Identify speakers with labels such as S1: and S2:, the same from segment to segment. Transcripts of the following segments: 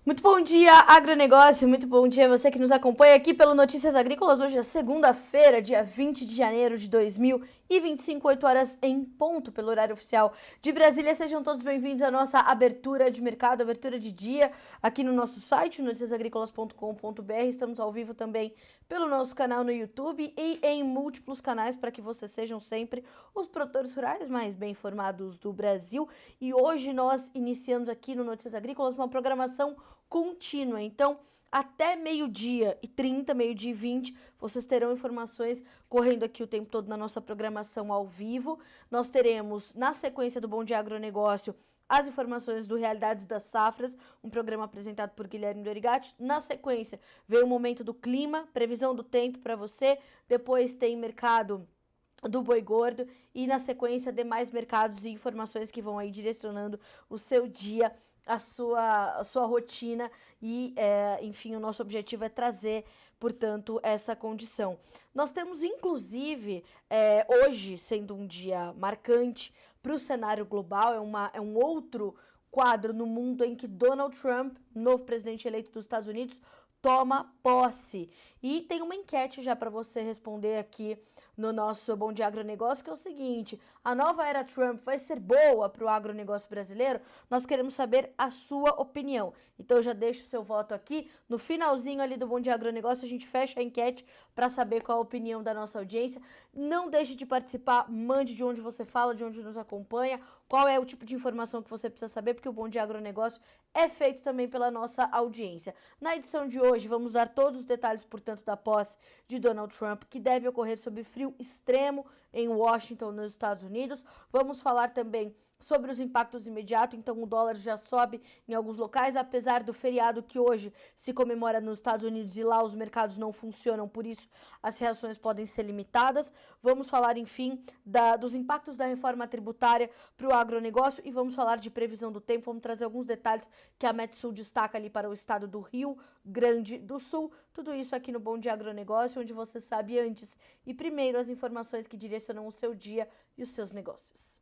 S1: Muito bom dia, agronegócio, muito bom dia você que nos acompanha aqui pelo Notícias Agrícolas. Hoje é segunda-feira, dia 20 de janeiro de 2025, 8 horas em ponto, pelo horário oficial de Brasília. Sejam todos bem-vindos à nossa abertura de mercado, abertura de dia, aqui no nosso site, noticiasagricolas.com.br. Estamos ao vivo também pelo nosso canal no YouTube e em múltiplos canais para que vocês sejam sempre os produtores rurais mais bem informados do Brasil. E hoje nós iniciamos aqui no Notícias Agrícolas uma programação contínua. Então, até meio-dia e 30, meio-dia e 20, vocês terão informações correndo aqui o tempo todo na nossa programação ao vivo. Nós teremos, na sequência do Bom Dia Agronegócio, as informações do Realidades das Safras, um programa apresentado por Guilherme Dorigatti. Na sequência, veio o momento do clima, previsão do tempo para você. Depois tem mercado do boi gordo e, na sequência, demais mercados e informações que vão aí direcionando o seu dia, a sua rotina e, enfim, o nosso objetivo é trazer, portanto, essa condição. Nós temos, inclusive, hoje, sendo um dia marcante para o cenário global, é um outro quadro no mundo em que Donald Trump, novo presidente eleito dos Estados Unidos, toma posse. E tem uma enquete já para você responder aqui no nosso Bom Dia Agronegócio, que é o seguinte: a nova era Trump vai ser boa para o agronegócio brasileiro? Nós queremos saber a sua opinião. Então já deixa o seu voto aqui. No finalzinho ali do Bom Dia Agronegócio, a gente fecha a enquete para saber qual a opinião da nossa audiência. Não deixe de participar, mande de onde você fala, de onde nos acompanha, qual é o tipo de informação que você precisa saber, porque o Bom Dia Agronegócio é feito também pela nossa audiência. Na edição de hoje, vamos dar todos os detalhes, portanto, da posse de Donald Trump, que deve ocorrer sob frio extremo em Washington, nos Estados Unidos. Vamos falar também sobre os impactos imediatos. Então o dólar já sobe em alguns locais, apesar do feriado que hoje se comemora nos Estados Unidos e lá os mercados não funcionam, por isso as reações podem ser limitadas. Vamos falar, enfim, dos impactos da reforma tributária para o agronegócio e vamos falar de previsão do tempo. Vamos trazer alguns detalhes que a Metsul destaca ali para o estado do Rio Grande do Sul. Tudo isso aqui no Bom Dia Agronegócio, onde você sabe antes e primeiro as informações que direcionam o seu dia e os seus negócios.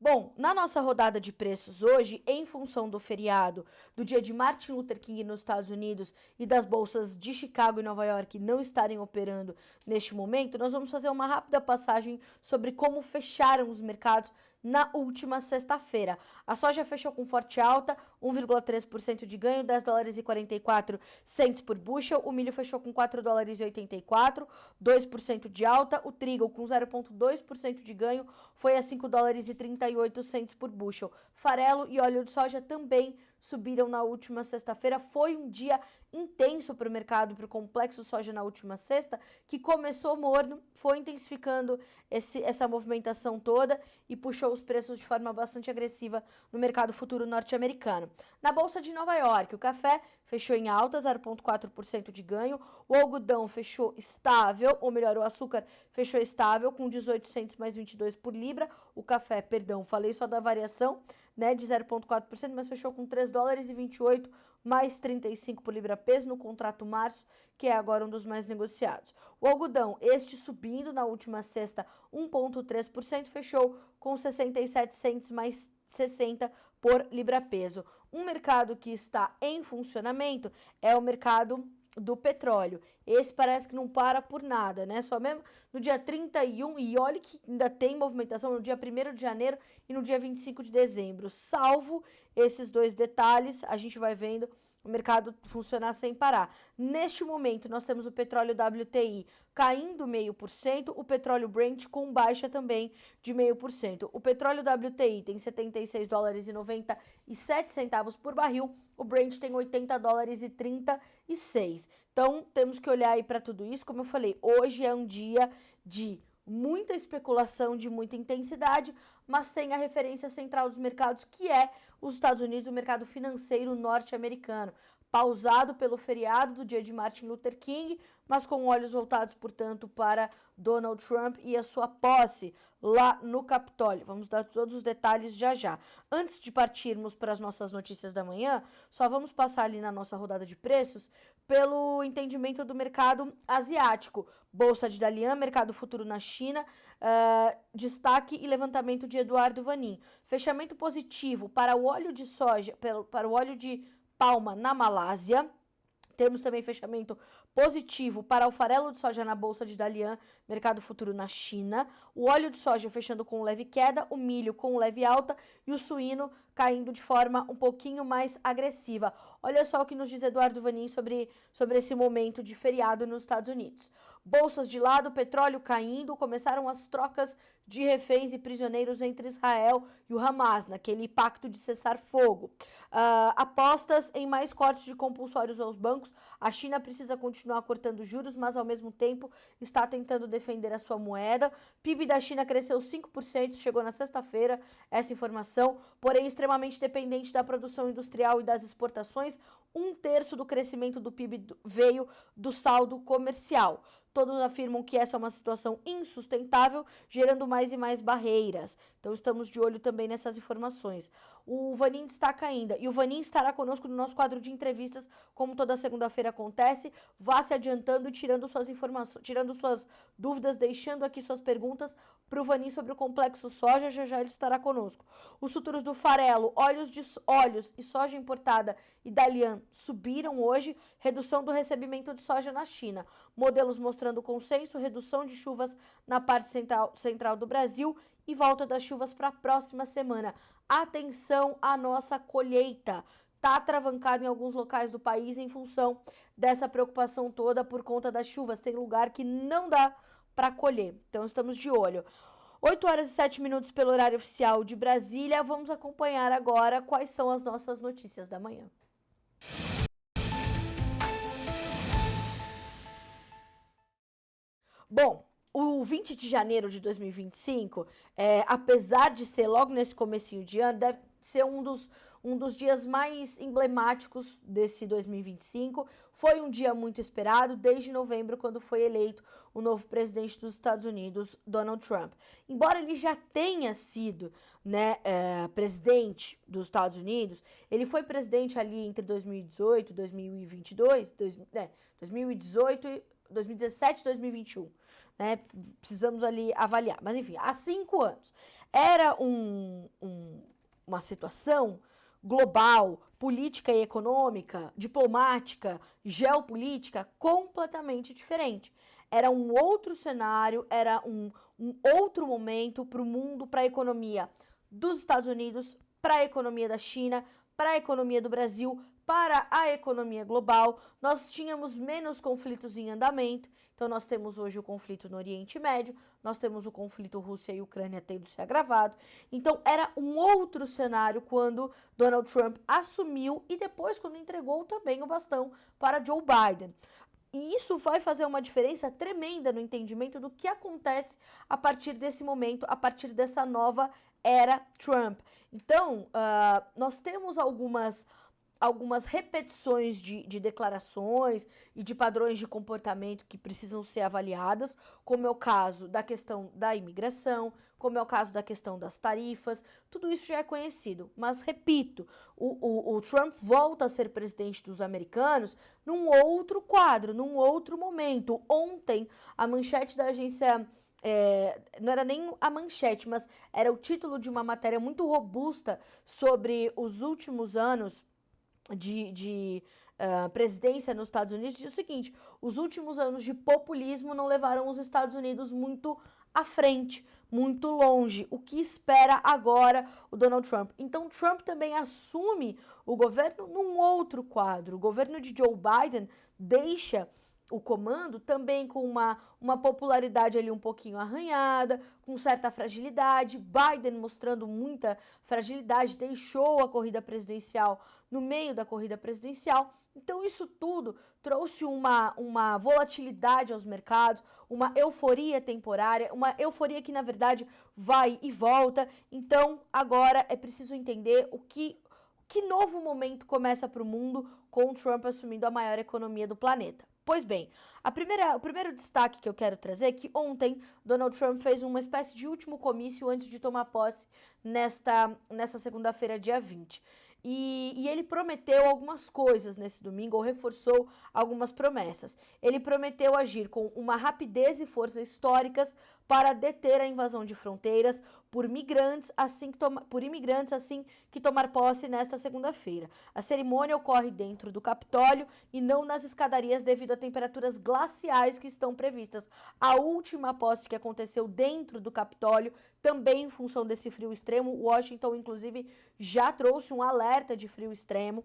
S1: Bom, na nossa rodada de preços hoje, em função do feriado do dia de Martin Luther King nos Estados Unidos e das bolsas de Chicago e Nova York não estarem operando neste momento, nós vamos fazer uma rápida passagem sobre como fecharam os mercados na última sexta-feira. A soja fechou com forte alta, 1,3% de ganho, 10 dólares e 44 cents por bushel. O milho fechou com 4 dólares e 84, 2% de alta. O trigo com 0,2% de ganho foi a 5 dólares e 38 cents por bushel. Farelo e óleo de soja também subiram na última sexta-feira. Foi um dia intenso para o mercado, para o complexo soja na última sexta, que começou morno, foi intensificando essa movimentação toda e puxou os preços de forma bastante agressiva no mercado futuro norte-americano. Na Bolsa de Nova York, o café fechou em alta, 0,4% de ganho, o algodão fechou estável, ou melhor, o açúcar fechou estável, com 18 centos mais 22 por libra, o café, perdão, falei só da variação, né, de 0,4%, mas fechou com 3 dólares e 28 mais 35 por libra-peso no contrato março, que é agora um dos mais negociados. O algodão, este subindo na última sexta 1,3%, fechou com 67 cents mais 60 por libra-peso. Um mercado que está em funcionamento é o mercado do petróleo. Esse parece que não para por nada, né? Só mesmo no dia 31, e olha que ainda tem movimentação no dia 1º de janeiro e no dia 25 de dezembro. Salvo esses dois detalhes, a gente vai vendo o mercado funcionar sem parar. Neste momento, nós temos o petróleo WTI caindo 0,5%, o petróleo Brent com baixa também de 0,5%. O petróleo WTI tem 76 dólares e 97 centavos por barril, o Brent tem 80 dólares e 36. Então, temos que olhar aí para tudo isso. Como eu falei, hoje é um dia de muita especulação, de muita intensidade, mas sem a referência central dos mercados, que é os Estados Unidos, o mercado financeiro norte-americano, pausado pelo feriado do dia de Martin Luther King, mas com olhos voltados, portanto, para Donald Trump e a sua posse lá no Capitólio. Vamos dar todos os detalhes já já. Antes de partirmos para as nossas notícias da manhã, só vamos passar ali na nossa rodada de preços pelo entendimento do mercado asiático, Bolsa de Dalian, mercado futuro na China, destaque e levantamento de Eduardo Vanin. Fechamento positivo para o óleo de soja, para o óleo de palma na Malásia. Temos também fechamento positivo para o farelo de soja na Bolsa de Dalian, mercado futuro na China. O óleo de soja fechando com leve queda, o milho com leve alta e o suíno caindo de forma um pouquinho mais agressiva. Olha só o que nos diz Eduardo Vanin sobre esse momento de feriado nos Estados Unidos. Bolsas de lado, petróleo caindo, começaram as trocas de reféns e prisioneiros entre Israel e o Hamas, naquele pacto de cessar fogo. Apostas em mais cortes de compulsórios aos bancos. A China precisa continuar cortando juros, mas ao mesmo tempo está tentando defender a sua moeda. PIB da China cresceu 5%, chegou na sexta-feira essa informação, porém extremamente dependente da produção industrial e das exportações. 1/3 do crescimento do PIB veio do saldo comercial. Todos afirmam que essa é uma situação insustentável, gerando mais e mais barreiras. Então, estamos de olho também nessas informações. O Vanin destaca ainda, e o Vanin estará conosco no nosso quadro de entrevistas, como toda segunda-feira acontece. Vá se adiantando e tirando suas informações, tirando suas dúvidas, deixando aqui suas perguntas para o Vanin sobre o complexo soja. Já ele estará conosco. Os futuros do farelo, óleos e soja importada e Dalian subiram hoje. Redução do recebimento de soja na China. Modelos mostrando consenso, redução de chuvas na parte central do Brasil e volta das chuvas para a próxima semana. Atenção à nossa colheita. Está atravancado em alguns locais do país em função dessa preocupação toda por conta das chuvas. Tem lugar que não dá para colher. Então, estamos de olho. 8h07 pelo horário oficial de Brasília. Vamos acompanhar agora quais são as nossas notícias da manhã. Bom, o 20 de janeiro de 2025, apesar de ser logo nesse comecinho de ano, deve ser um dos dias mais emblemáticos desse 2025. Foi um dia muito esperado desde novembro, quando foi eleito o novo presidente dos Estados Unidos, Donald Trump. Embora ele já tenha sido presidente dos Estados Unidos, ele foi presidente ali entre 2018 e 2022, 2017 e 2021, né? Precisamos ali avaliar. Mas, enfim, há 5 anos. Era uma situação global, política e econômica, diplomática, geopolítica completamente diferente. Era um outro cenário, era um outro momento para o mundo, para a economia dos Estados Unidos, para a economia da China, para a economia do Brasil, para a economia global. Nós tínhamos menos conflitos em andamento. Então, nós temos hoje o conflito no Oriente Médio, nós temos o conflito Rússia e Ucrânia tendo se agravado. Então, era um outro cenário quando Donald Trump assumiu e depois quando entregou também o bastão para Joe Biden. E isso vai fazer uma diferença tremenda no entendimento do que acontece a partir desse momento, a partir dessa nova era Trump. Então, nós temos algumas repetições de declarações e de padrões de comportamento que precisam ser avaliadas, como é o caso da questão da imigração, como é o caso da questão das tarifas. Tudo isso já é conhecido, mas repito, o Trump volta a ser presidente dos americanos num outro quadro, num outro momento. Ontem, a manchete da agência... não era nem a manchete, mas era o título de uma matéria muito robusta sobre os últimos anos de presidência nos Estados Unidos, diz o seguinte: os últimos anos de populismo não levaram os Estados Unidos muito à frente, muito longe. O que espera agora o Donald Trump? Então, Trump também assume o governo num outro quadro. O governo de Joe Biden deixa o comando também com uma popularidade ali um pouquinho arranhada, com certa fragilidade. Biden mostrando muita fragilidade, deixou a corrida presidencial no meio da corrida presidencial. Então, isso tudo trouxe uma volatilidade aos mercados, uma euforia temporária, uma euforia que, na verdade, vai e volta. Então, agora é preciso entender que novo momento começa para o mundo com o Trump assumindo a maior economia do planeta. Pois bem, o primeiro destaque que eu quero trazer é que ontem Donald Trump fez uma espécie de último comício antes de tomar posse nessa segunda-feira, dia 20. E ele prometeu algumas coisas nesse domingo, ou reforçou algumas promessas. Ele prometeu agir com uma rapidez e força históricas para deter a invasão de fronteiras por imigrantes assim que tomar posse nesta segunda-feira. A cerimônia ocorre dentro do Capitólio e não nas escadarias devido a temperaturas glaciais que estão previstas. A última posse que aconteceu dentro do Capitólio, também em função desse frio extremo, Washington, inclusive, já trouxe um alerta de frio extremo.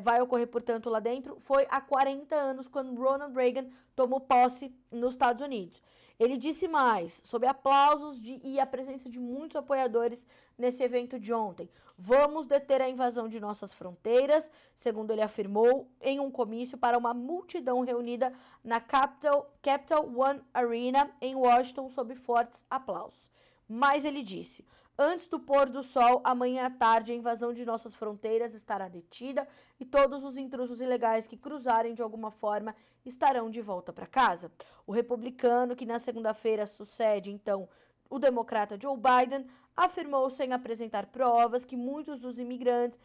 S1: Vai ocorrer, portanto, lá dentro. Foi há 40 anos, quando Ronald Reagan tomou posse nos Estados Unidos. Ele disse mais, sob aplausos e a presença de muitos apoiadores nesse evento de ontem. Vamos deter a invasão de nossas fronteiras, segundo ele afirmou, em um comício para uma multidão reunida na Capital One Arena, em Washington, sob fortes aplausos. Mas ele disse: antes do pôr do sol, amanhã à tarde, a invasão de nossas fronteiras estará detida e todos os intrusos ilegais que cruzarem de alguma forma estarão de volta para casa. O republicano, que na segunda-feira sucede, então, o democrata Joe Biden, afirmou sem apresentar provas que muitos dos migrantes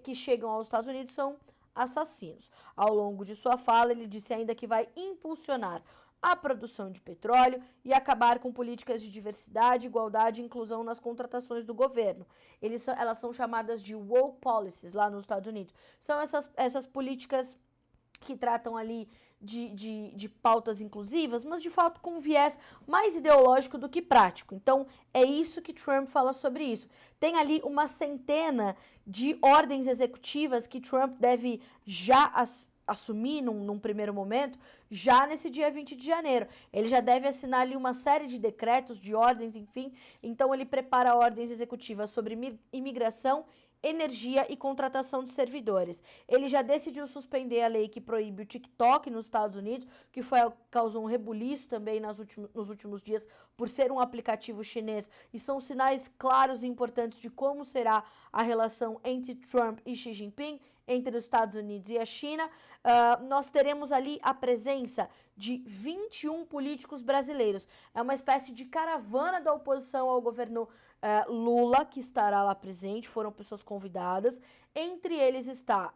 S1: que chegam aos Estados Unidos são assassinos. Ao longo de sua fala, ele disse ainda que vai impulsionar a produção de petróleo e acabar com políticas de diversidade, igualdade e inclusão nas contratações do governo. Elas são chamadas de woke policies lá nos Estados Unidos. São essas políticas que tratam ali de pautas inclusivas, mas de fato com um viés mais ideológico do que prático. Então, é isso que Trump fala sobre isso. Tem ali uma centena de ordens executivas que Trump deve já assumir num primeiro momento, já nesse dia 20 de janeiro. Ele já deve assinar ali uma série de decretos, de ordens, enfim. Então, ele prepara ordens executivas sobre imigração, energia e contratação de servidores. Ele já decidiu suspender a lei que proíbe o TikTok nos Estados Unidos, que causou um rebuliço também nos últimos dias por ser um aplicativo chinês, e são sinais claros e importantes de como será a relação entre Trump e Xi Jinping, entre os Estados Unidos e a China. Nós teremos ali a presença de 21 políticos brasileiros. É uma espécie de caravana da oposição ao governo Lula, que estará lá presente, foram pessoas convidadas. Entre eles está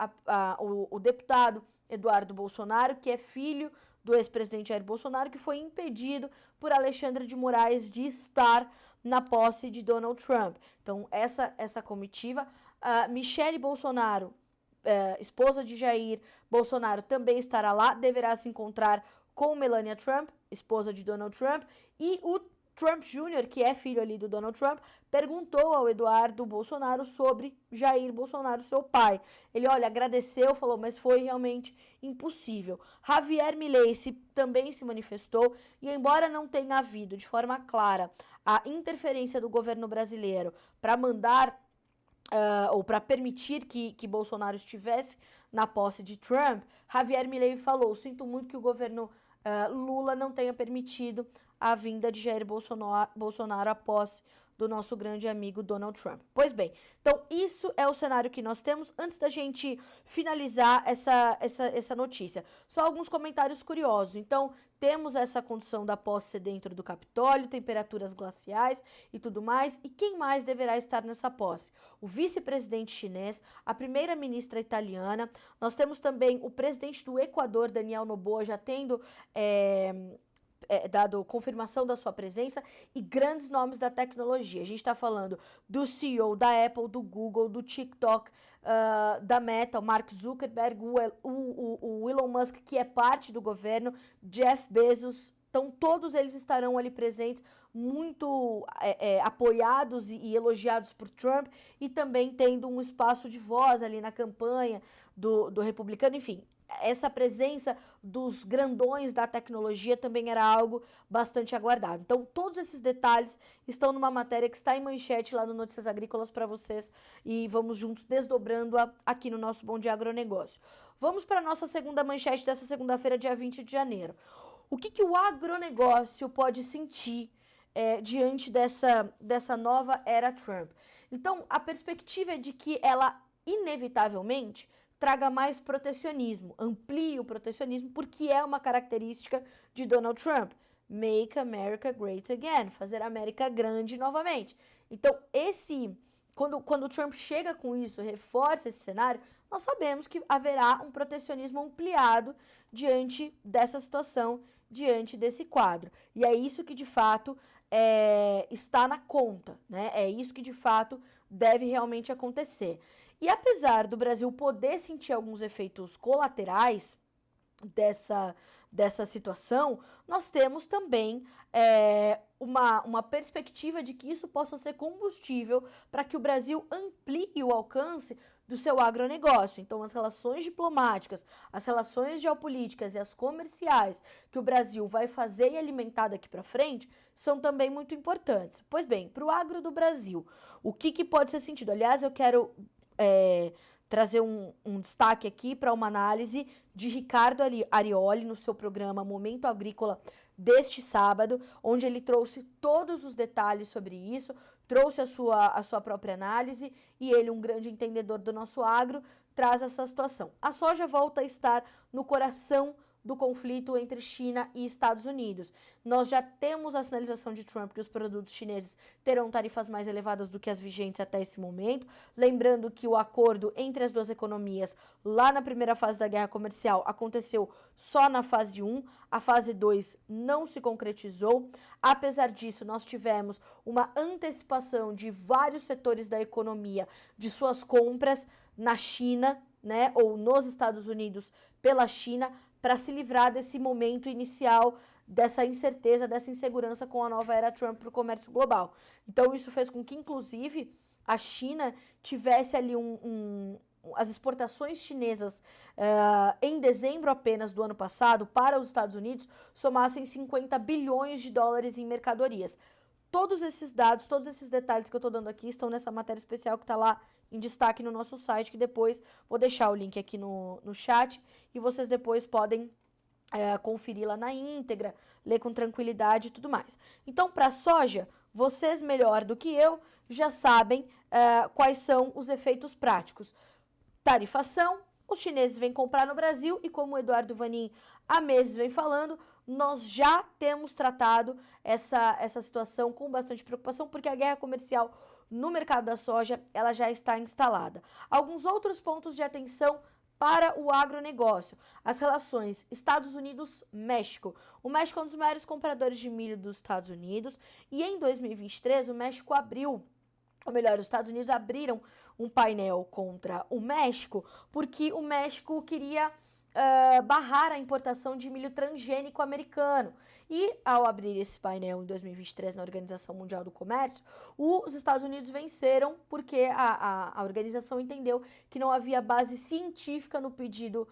S1: o deputado Eduardo Bolsonaro, que é filho do ex-presidente Jair Bolsonaro, que foi impedido por Alexandre de Moraes de estar na posse de Donald Trump. Então, essa comitiva, Michele Bolsonaro, esposa de Jair Bolsonaro, também estará lá, deverá se encontrar com Melania Trump, esposa de Donald Trump, e o Trump Jr., que é filho ali do Donald Trump, perguntou ao Eduardo Bolsonaro sobre Jair Bolsonaro, seu pai. Ele, agradeceu, falou, mas foi realmente impossível. Javier Milei também se manifestou e, embora não tenha havido de forma clara a interferência do governo brasileiro para mandar ou para permitir que Bolsonaro estivesse na posse de Trump, Javier Milei falou: sinto muito que o governo Lula não tenha permitido a vinda de Jair Bolsonaro à posse do nosso grande amigo Donald Trump. Pois bem, então isso é o cenário que nós temos. Antes da gente finalizar essa notícia, só alguns comentários curiosos. Então, temos essa condição da posse ser dentro do Capitólio, temperaturas glaciais e tudo mais. E quem mais deverá estar nessa posse? O vice-presidente chinês, a primeira-ministra italiana. Nós temos também o presidente do Equador, Daniel Noboa, já tendo dado confirmação da sua presença, e grandes nomes da tecnologia. A gente está falando do CEO da Apple, do Google, do TikTok, da Meta, o Mark Zuckerberg, o Elon Musk, que é parte do governo, Jeff Bezos. Então, todos eles estarão ali presentes, muito apoiados e elogiados por Trump, e também tendo um espaço de voz ali na campanha do republicano, enfim. Essa presença dos grandões da tecnologia também era algo bastante aguardado. Então, todos esses detalhes estão numa matéria que está em manchete lá no Notícias Agrícolas para vocês, e vamos juntos desdobrando-a aqui no nosso Bom Dia Agronegócio. Vamos para a nossa segunda manchete dessa segunda-feira, dia 20 de janeiro. O que o agronegócio pode sentir diante dessa nova era Trump? Então, a perspectiva é de que ela, inevitavelmente, traga mais protecionismo, amplie o protecionismo, porque é uma característica de Donald Trump. Make America Great Again, fazer a América grande novamente. Então, quando o Trump chega com isso, reforça esse cenário, nós sabemos que haverá um protecionismo ampliado diante dessa situação, diante desse quadro. E é isso que, de fato, está na conta, né? É isso que, de fato, deve realmente acontecer. E apesar do Brasil poder sentir alguns efeitos colaterais dessa situação, nós temos também uma perspectiva de que isso possa ser combustível para que o Brasil amplie o alcance do seu agronegócio. Então, as relações diplomáticas, as relações geopolíticas e as comerciais que o Brasil vai fazer e alimentar daqui para frente são também muito importantes. Pois bem, para o agro do Brasil, o que pode ser sentido? Aliás, eu quero trazer um destaque aqui para uma análise de Ricardo Arioli no seu programa Momento Agrícola deste sábado, onde ele trouxe todos os detalhes sobre isso, trouxe a sua própria análise e ele, um grande entendedor do nosso agro, traz essa situação. A soja volta a estar no coração do conflito entre China e Estados Unidos. Nós já temos a sinalização de Trump que os produtos chineses terão tarifas mais elevadas do que as vigentes até esse momento. Lembrando que o acordo entre as duas economias, lá na primeira fase da guerra comercial, aconteceu só na fase 1, a fase 2 não se concretizou. Apesar disso, nós tivemos uma antecipação de vários setores da economia de suas compras na China, né, ou nos Estados Unidos pela China, para se livrar desse momento inicial, dessa incerteza, dessa insegurança com a nova era Trump para o comércio global. Então, isso fez com que, inclusive, a China tivesse ali as exportações chinesas em dezembro apenas do ano passado para os Estados Unidos somassem 50 bilhões de dólares em mercadorias. Todos esses dados, todos esses detalhes que eu estou dando aqui estão nessa matéria especial que está lá em destaque no nosso site, que depois vou deixar o link aqui no chat e vocês depois podem conferir lá na íntegra, ler com tranquilidade e tudo mais. Então, para a soja, vocês melhor do que eu já sabem quais são os efeitos práticos. Tarifação, os chineses vêm comprar no Brasil e, como o Eduardo Vanin há meses vem falando, nós já temos tratado essa situação com bastante preocupação, porque a guerra comercial no mercado da soja ela já está instalada. Alguns outros pontos de atenção para o agronegócio: as relações Estados Unidos-México. O México é um dos maiores compradores de milho dos Estados Unidos e em 2023 o México os Estados Unidos abriram um painel contra o México porque o México queria barrar a importação de milho transgênico americano. E ao abrir esse painel em 2023 na Organização Mundial do Comércio, os Estados Unidos venceram porque a organização entendeu que não havia base científica no pedido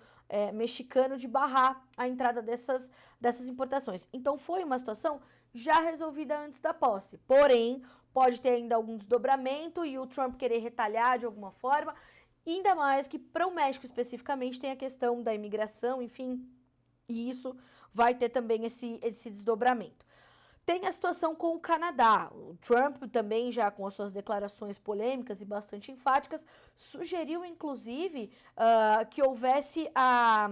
S1: mexicano de barrar a entrada dessas importações. Então foi uma situação já resolvida antes da posse. Porém, pode ter ainda algum desdobramento e o Trump querer retalhar de alguma forma. Ainda mais que para o México especificamente tem a questão da imigração, enfim, e isso vai ter também esse desdobramento. Tem a situação com o Canadá. O Trump também, já com as suas declarações polêmicas e bastante enfáticas, sugeriu inclusive que houvesse a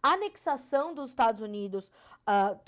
S1: anexação dos Estados Unidos,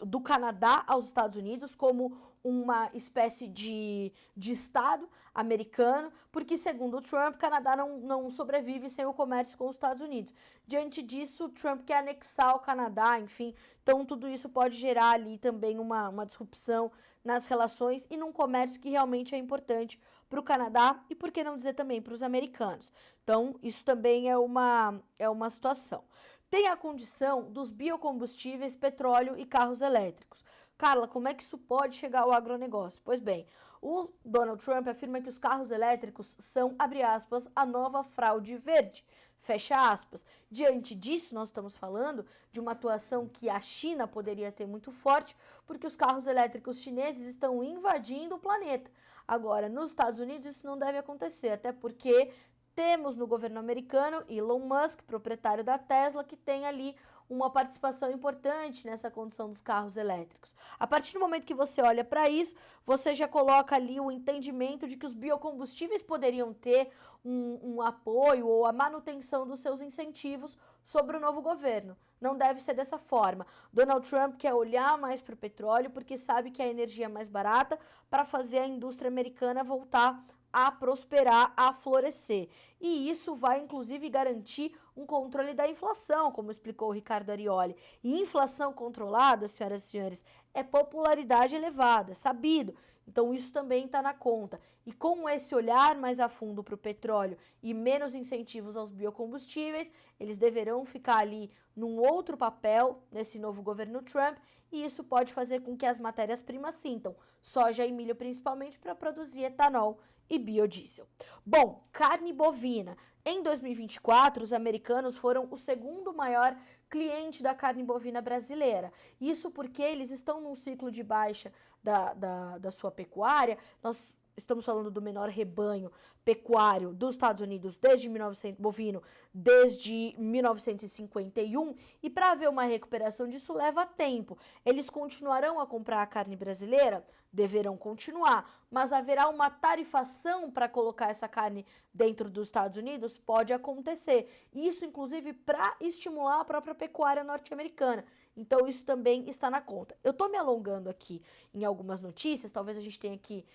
S1: do Canadá aos Estados Unidos, como uma espécie de Estado americano, porque, segundo o Trump, o Canadá não sobrevive sem o comércio com os Estados Unidos. Diante disso, o Trump quer anexar o Canadá, enfim, então tudo isso pode gerar ali também uma disrupção nas relações e num comércio que realmente é importante para o Canadá e, por que não dizer, também para os americanos. Então, isso também é uma situação. Tem a condição dos biocombustíveis, petróleo e carros elétricos. Carla, como é que isso pode chegar ao agronegócio? Pois bem, o Donald Trump afirma que os carros elétricos são, abre aspas, a nova fraude verde, fecha aspas. Diante disso, nós estamos falando de uma atuação que a China poderia ter muito forte, porque os carros elétricos chineses estão invadindo o planeta. Agora, nos Estados Unidos, isso não deve acontecer, até porque temos no governo americano Elon Musk, proprietário da Tesla, que tem ali uma participação importante nessa condição dos carros elétricos. A partir do momento que você olha para isso, você já coloca ali o entendimento de que os biocombustíveis poderiam ter um apoio ou a manutenção dos seus incentivos sobre o novo governo. Não deve ser dessa forma. Donald Trump quer olhar mais para o petróleo porque sabe que a energia é mais barata para fazer a indústria americana voltar a prosperar, a florescer. E isso vai, inclusive, garantir um controle da inflação, como explicou o Ricardo Arioli. E inflação controlada, senhoras e senhores, é popularidade elevada, sabido. Então, isso também está na conta. E com esse olhar mais a fundo para o petróleo e menos incentivos aos biocombustíveis, eles deverão ficar ali num outro papel nesse novo governo Trump, e isso pode fazer com que as matérias-primas sintam, soja e milho principalmente, para produzir etanol e biodiesel. Bom, carne bovina. Em 2024, os americanos foram o segundo maior cliente da carne bovina brasileira. Isso porque eles estão num ciclo de baixa da sua pecuária. Nós estamos falando do menor rebanho pecuário dos Estados Unidos desde 1951, e para haver uma recuperação disso leva tempo. Eles continuarão a comprar a carne brasileira? Deverão continuar, mas haverá uma tarifação para colocar essa carne dentro dos Estados Unidos? Pode acontecer. Isso, inclusive, para estimular a própria pecuária norte-americana. Então, isso também está na conta. Eu estou me alongando aqui em algumas notícias, talvez a gente tenha que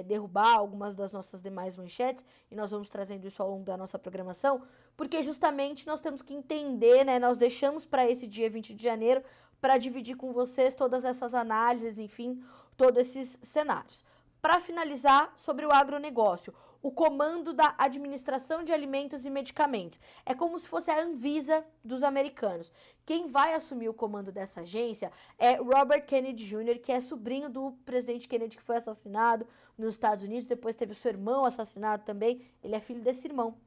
S1: derrubar algumas das nossas demais manchetes, e nós vamos trazendo isso ao longo da nossa programação, porque justamente nós temos que entender, né? Nós deixamos para esse dia 20 de janeiro para dividir com vocês todas essas análises, enfim, todos esses cenários. Para finalizar, sobre o agronegócio, o comando da Administração de Alimentos e Medicamentos. É como se fosse a Anvisa dos americanos. Quem vai assumir o comando dessa agência é Robert Kennedy Jr., que é sobrinho do presidente Kennedy, que foi assassinado nos Estados Unidos. Depois teve o seu irmão assassinado também. Ele é filho desse irmão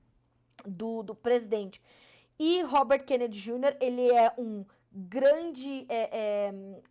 S1: do presidente. E Robert Kennedy Jr., ele é um grande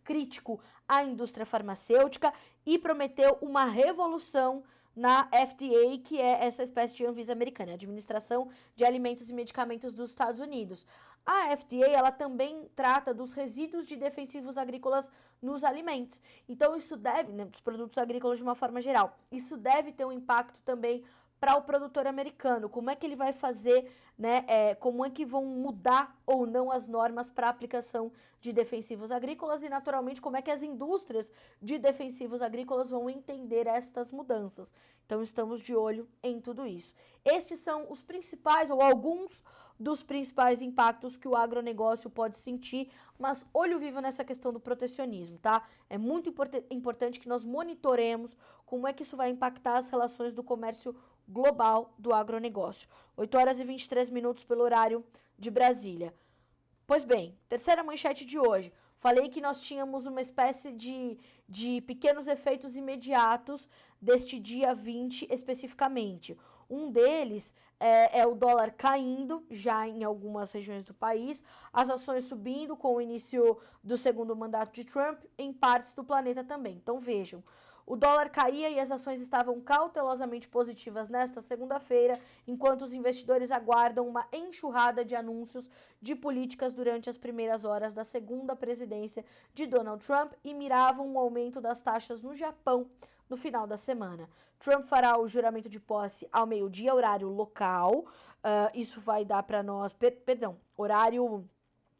S1: crítico à indústria farmacêutica e prometeu uma revolução na FDA, que é essa espécie de Anvisa americana, a Administração de Alimentos e Medicamentos dos Estados Unidos. A FDA, ela também trata dos resíduos de defensivos agrícolas nos alimentos. Então, isso deve, né, dos produtos agrícolas de uma forma geral, isso deve ter um impacto também para o produtor americano. Como é que ele vai fazer, né? Como é que vão mudar ou não as normas para aplicação de defensivos agrícolas, e, naturalmente, como é que as indústrias de defensivos agrícolas vão entender estas mudanças. Então, estamos de olho em tudo isso. Estes são os principais, ou alguns dos principais impactos que o agronegócio pode sentir, mas olho vivo nessa questão do protecionismo, tá? É muito importante que nós monitoremos como é que isso vai impactar as relações do comércio global do agronegócio. 8 horas e 23 minutos pelo horário de Brasília. Pois bem, terceira manchete de hoje. Falei que nós tínhamos uma espécie de pequenos efeitos imediatos deste dia 20 especificamente. Um deles é o dólar caindo já em algumas regiões do país, as ações subindo com o início do segundo mandato de Trump em partes do planeta também. Então vejam, o dólar caía e as ações estavam cautelosamente positivas nesta segunda-feira, enquanto os investidores aguardam uma enxurrada de anúncios de políticas durante as primeiras horas da segunda presidência de Donald Trump e miravam um aumento das taxas no Japão no final da semana. Trump fará o juramento de posse ao meio-dia, horário local. Isso vai dar para nós, horário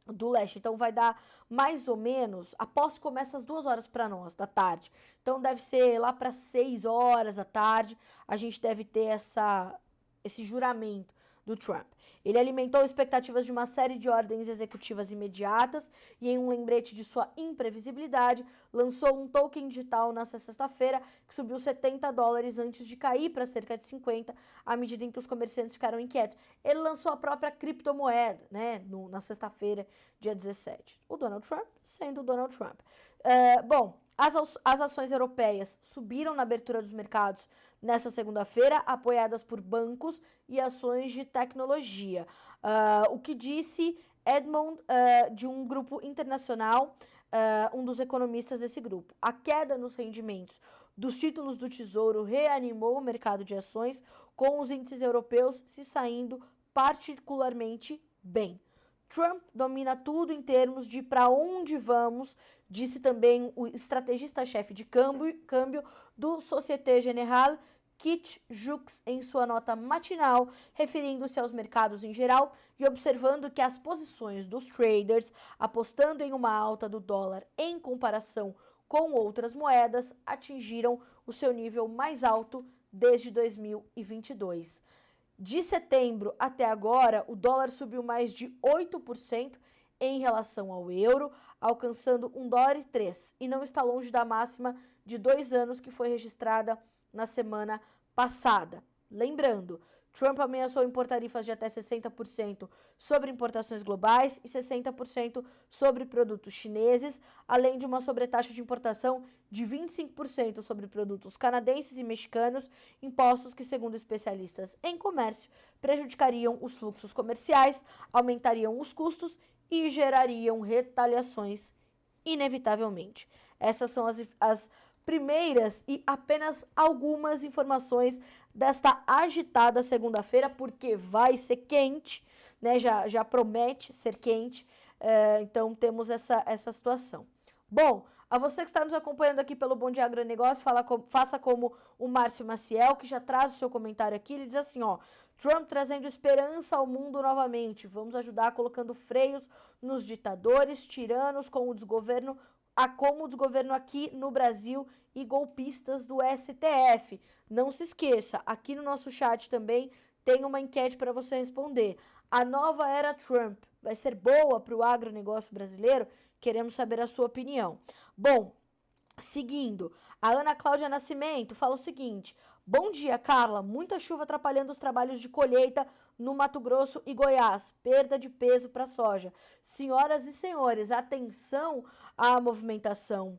S1: do leste, então vai dar mais ou menos, a posse começa às 2 horas para nós, da tarde, então deve ser lá para 6 horas da tarde, a gente deve ter esse juramento do Trump. Ele alimentou expectativas de uma série de ordens executivas imediatas e, em um lembrete de sua imprevisibilidade, lançou um token digital nesta sexta-feira que subiu $70 antes de cair para cerca de 50 à medida em que os comerciantes ficaram inquietos. Ele lançou a própria criptomoeda, né, na sexta-feira, dia 17. O Donald Trump sendo o Donald Trump. As ações europeias subiram na abertura dos mercados nessa segunda-feira, apoiadas por bancos e ações de tecnologia. O que disse Edmond, de um grupo internacional, um dos economistas desse grupo. A queda nos rendimentos dos títulos do Tesouro reanimou o mercado de ações, com os índices europeus se saindo particularmente bem. Trump domina tudo em termos de para onde vamos, disse também o estrategista-chefe de câmbio do Société Générale, Kit Jux em sua nota matinal, referindo-se aos mercados em geral e observando que as posições dos traders apostando em uma alta do dólar em comparação com outras moedas atingiram o seu nível mais alto desde 2022. De setembro até agora, o dólar subiu mais de 8% em relação ao euro, alcançando $1,03 e não está longe da máxima de 2 anos que foi registrada na semana passada. Lembrando, Trump ameaçou impor tarifas de até 60% sobre importações globais e 60% sobre produtos chineses, além de uma sobretaxa de importação de 25% sobre produtos canadenses e mexicanos, impostos que, segundo especialistas em comércio, prejudicariam os fluxos comerciais, aumentariam os custos e gerariam retaliações inevitavelmente. Essas são as primeiras e apenas algumas informações desta agitada segunda-feira, porque vai ser quente, né? Já promete ser quente, então temos essa situação. Bom, a você que está nos acompanhando aqui pelo Bom Dia Agronegócio, faça como o Márcio Maciel, que já traz o seu comentário aqui. Ele diz assim, ó, Trump trazendo esperança ao mundo novamente. Vamos ajudar colocando freios nos ditadores, tiranos como o desgoverno aqui no Brasil e golpistas do STF. Não se esqueça, aqui no nosso chat também tem uma enquete para você responder. A nova era Trump vai ser boa para o agronegócio brasileiro? Queremos saber a sua opinião. Bom, seguindo, a Ana Cláudia Nascimento fala o seguinte: bom dia, Carla. Muita chuva atrapalhando os trabalhos de colheita no Mato Grosso e Goiás. Perda de peso para a soja. Senhoras e senhores, atenção à movimentação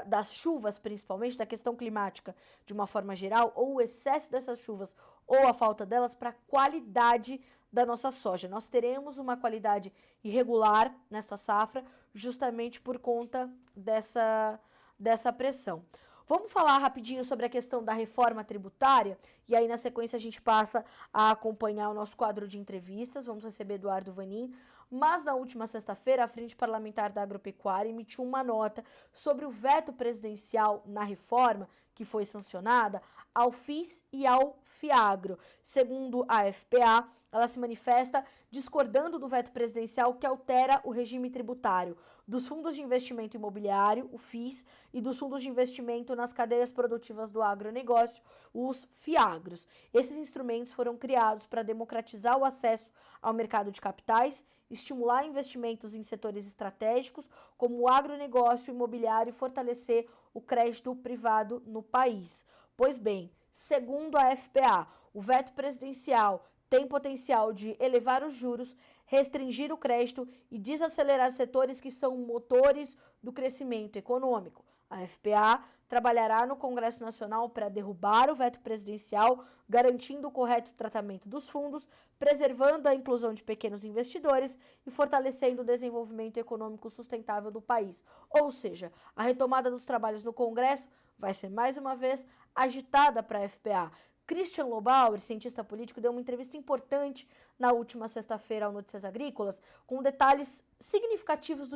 S1: das chuvas, principalmente da questão climática de uma forma geral, ou o excesso dessas chuvas ou a falta delas para a qualidade da nossa soja. Nós teremos uma qualidade irregular nessa safra, justamente por conta dessa pressão. Vamos falar rapidinho sobre a questão da reforma tributária e aí na sequência a gente passa a acompanhar o nosso quadro de entrevistas. Vamos receber Eduardo Vanin. Mas na última sexta-feira, a Frente Parlamentar da Agropecuária emitiu uma nota sobre o veto presidencial na reforma que foi sancionada ao FIS e ao FIAGRO. Segundo a FPA, ela se manifesta discordando do veto presidencial que altera o regime tributário dos fundos de investimento imobiliário, o FIS, e dos fundos de investimento nas cadeias produtivas do agronegócio, os FIAGROS. Esses instrumentos foram criados para democratizar o acesso ao mercado de capitais, estimular investimentos em setores estratégicos como o agronegócio imobiliário e fortalecer o crédito privado no país. Pois bem, segundo a FPA, o veto presidencial tem potencial de elevar os juros, restringir o crédito e desacelerar setores que são motores do crescimento econômico. A FPA trabalhará no Congresso Nacional para derrubar o veto presidencial, garantindo o correto tratamento dos fundos, preservando a inclusão de pequenos investidores e fortalecendo o desenvolvimento econômico sustentável do país. Ou seja, a retomada dos trabalhos no Congresso vai ser mais uma vez agitada para a FPA. Christian Lobauer, cientista político, deu uma entrevista importante na última sexta-feira ao Notícias Agrícolas, com detalhes significativos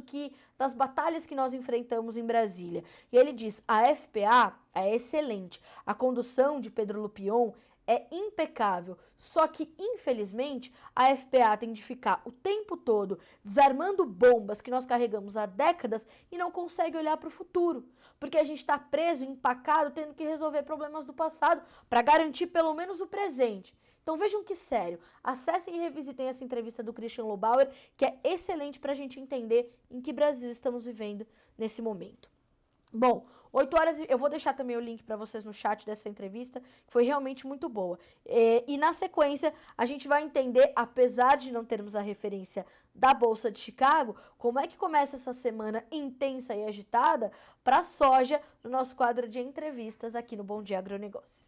S1: das batalhas que nós enfrentamos em Brasília. E ele diz: a FPA é excelente, a condução de Pedro Lupion é impecável, só que, infelizmente, a FPA tem de ficar o tempo todo desarmando bombas que nós carregamos há décadas e não consegue olhar para o futuro, porque a gente está preso, empacado, tendo que resolver problemas do passado para garantir pelo menos o presente. Então vejam que sério, acessem e revisitem essa entrevista do Christian Lobauer, que é excelente para a gente entender em que Brasil estamos vivendo nesse momento. Bom, 8 horas, eu vou deixar também o link para vocês no chat dessa entrevista, que foi realmente muito boa. E na sequência, a gente vai entender, apesar de não termos a referência da Bolsa de Chicago, como é que começa essa semana intensa e agitada para a soja no nosso quadro de entrevistas aqui no Bom Dia Agronegócio.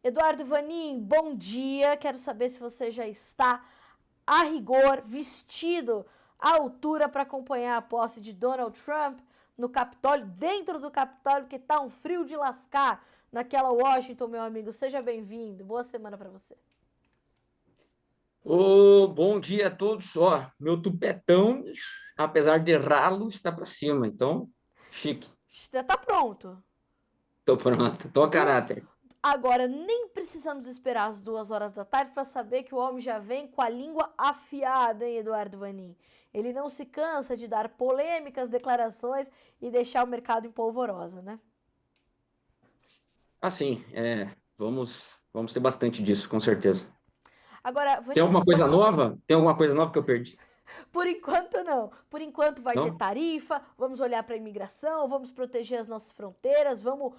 S1: Eduardo Vanin, bom dia. Quero saber se você já está a rigor, vestido à altura para acompanhar a posse de Donald Trump no Capitólio, dentro do Capitólio, que tá um frio de lascar naquela Washington, meu amigo. Seja bem-vindo. Boa semana para você.
S2: Bom dia a todos. Meu tupetão, apesar de ralo, está para cima. Então, chique.
S1: Já tá pronto.
S2: Tô pronto. Tô a
S1: Du...
S2: caráter.
S1: Agora, nem precisamos esperar as 2 horas da tarde para saber que o homem já vem com a língua afiada, hein, Eduardo Vanin? Ele não se cansa de dar polêmicas declarações e deixar o mercado em polvorosa, né?
S2: Assim, vamos ter bastante disso, com certeza.
S1: Agora,
S2: Tem
S1: Vanin,
S2: alguma coisa nova? Tem alguma coisa nova que eu perdi?
S1: por enquanto não. Por enquanto vai ter
S2: Não?
S1: tarifa, vamos olhar para a imigração, vamos proteger as nossas fronteiras, vamos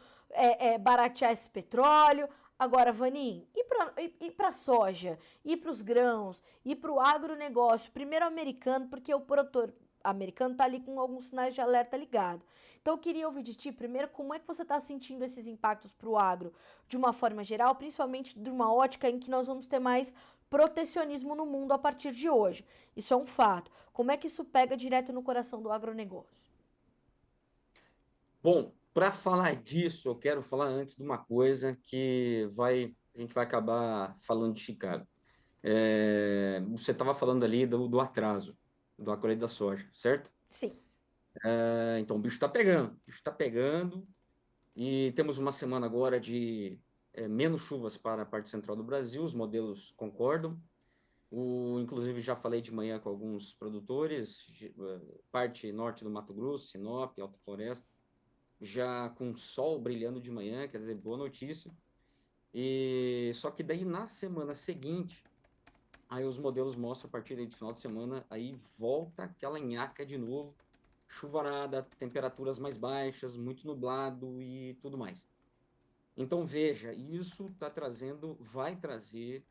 S1: baratear esse petróleo. Agora, Vanin, e para soja, e para os grãos, e para o agronegócio, primeiro americano, porque o produtor americano está ali com alguns sinais de alerta ligado. Então, eu queria ouvir de ti, primeiro, como é que você está sentindo esses impactos para o agro, de uma forma geral, principalmente de uma ótica em que nós vamos ter mais protecionismo no mundo a partir de hoje. Isso é um fato. Como é que isso pega direto no coração do agronegócio?
S2: Bom, para falar disso, eu quero falar antes de uma coisa a gente vai acabar falando de Chicago. Você estava falando ali do atraso da colheita da soja, certo?
S1: Sim.
S2: Então, o bicho está pegando, e temos uma semana agora de menos chuvas para a parte central do Brasil, os modelos concordam. Inclusive, já falei de manhã com alguns produtores, parte norte do Mato Grosso, Sinop, Alta Floresta, já com sol brilhando de manhã, quer dizer, boa notícia. E só que daí na semana seguinte, aí os modelos mostram a partir de final de semana, aí volta aquela nhaca de novo, chuvarada, temperaturas mais baixas, muito nublado e tudo mais. Então veja, isso vai trazer